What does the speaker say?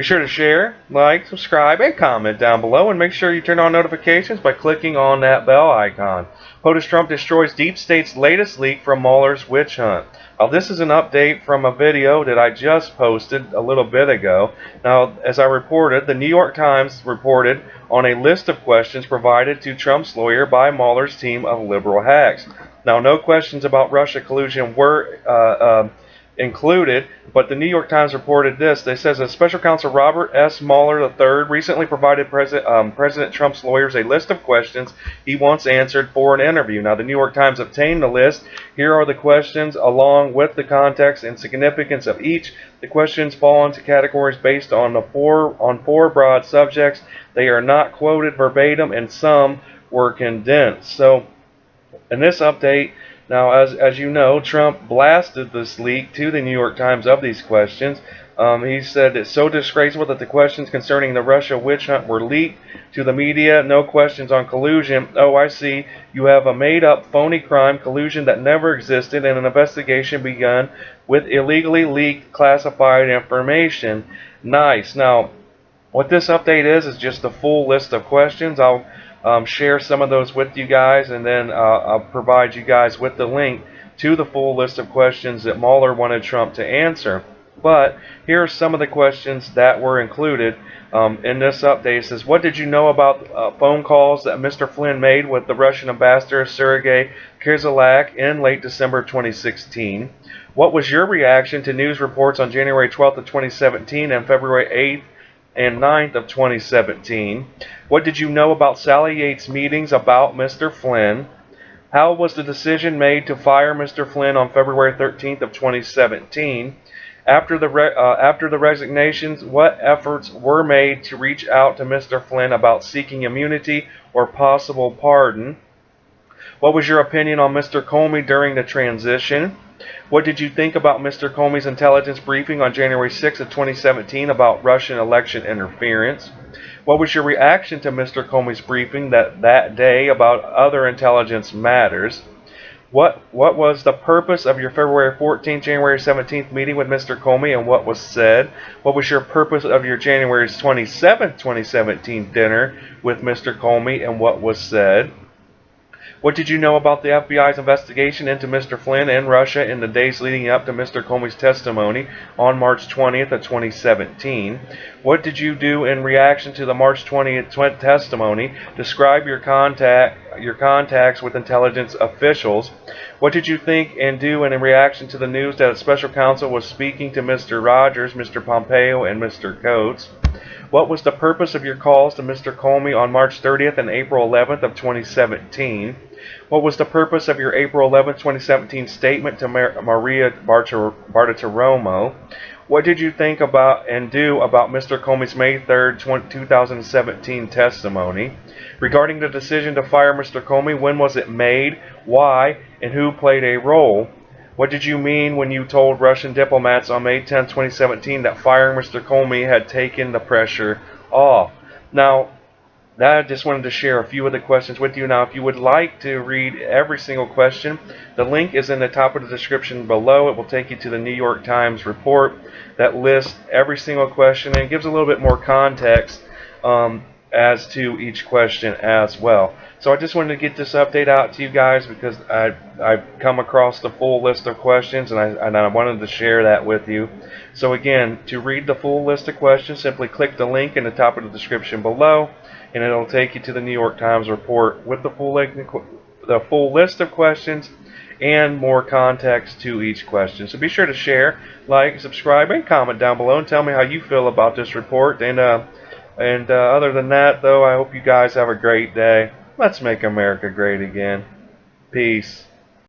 Be sure to share, like, subscribe, and comment down below, and make sure you turn on notifications by clicking on that bell icon. POTUS Trump destroys Deep State's latest leak from Mueller's witch hunt. Now, this is an update from a video that I just posted a little bit ago. Now, as I reported, the New York Times reported on a list of questions provided to Trump's lawyer by Mueller's team of liberal hacks. Now, no questions about Russia collusion were included, but the New York Times reported this. They says that Special Counsel Robert S. Mueller III recently provided President Trump's lawyers a list of questions he wants answered for an interview. Now, the New York Times obtained the list. Here are the questions along with the context and significance of each. The questions fall into categories based on four broad subjects. They are not quoted verbatim, and some were condensed. So, in this update, now, as you know, Trump blasted this leak to the New York Times of these questions. He said it's so disgraceful that the questions concerning the Russia witch hunt were leaked to the media. No questions on collusion. Oh, I see. You have a made-up, phony crime, collusion that never existed, and an investigation begun with illegally leaked classified information. Nice. Now, what this update is just a full list of questions. I'll share some of those with you guys, and then I'll provide you guys with the link to the full list of questions that Mueller wanted Trump to answer. But here are some of the questions that were included in this update. It says, what did you know about phone calls that Mr. Flynn made with the Russian ambassador Sergei Kislyak in late December 2016? What was your reaction to news reports on January 12th of 2017 and February 8th and 9th of 2017? What did you know about Sally Yates' meetings about Mr. Flynn? How was the decision made to fire Mr. Flynn on February 13th of 2017? After the resignations, what efforts were made to reach out to Mr. Flynn about seeking immunity or possible pardon? What was your opinion on Mr. Comey during the transition? What did you think about Mr. Comey's intelligence briefing on January 6th of 2017 about Russian election interference? What was your reaction to Mr. Comey's briefing that day about other intelligence matters? What was the purpose of your February 14th, January 17th meeting with Mr. Comey, and what was said? What was your purpose of your January 27th, 2017 dinner with Mr. Comey, and what was said? What did you know about the FBI's investigation into Mr. Flynn and Russia in the days leading up to Mr. Comey's testimony on March 20th of 2017? What did you do in reaction to the March 20th testimony? Describe your contacts with intelligence officials. What did you think and do in reaction to the news that a special counsel was speaking to Mr. Rogers, Mr. Pompeo, and Mr. Coates? What was the purpose of your calls to Mr. Comey on March 30th and April 11th of 2017? What was the purpose of your April 11th, 2017 statement to Maria Bartiromo? What did you think about and do about Mr. Comey's May 3rd, 2017 testimony? Regarding the decision to fire Mr. Comey, when was it made, why, and who played a role? What did you mean when you told Russian diplomats on May 10, 2017 that firing Mr. Comey had taken the pressure off? Now, I just wanted to share a few of the questions with you. Now, if you would like to read every single question, the link is in the top of the description below. It will take you to the New York Times report that lists every single question and gives a little bit more context as to each question as well. So I just wanted to get this update out to you guys because I've come across the full list of questions, and I wanted to share that with you. So again, to read the full list of questions, simply click the link in the top of the description below, and it'll take you to the New York Times report with the full list of questions and more context to each question. So be sure to share, like, subscribe, and comment down below and tell me how you feel about this report. And other than that, though, I hope you guys have a great day. Let's make America great again. Peace.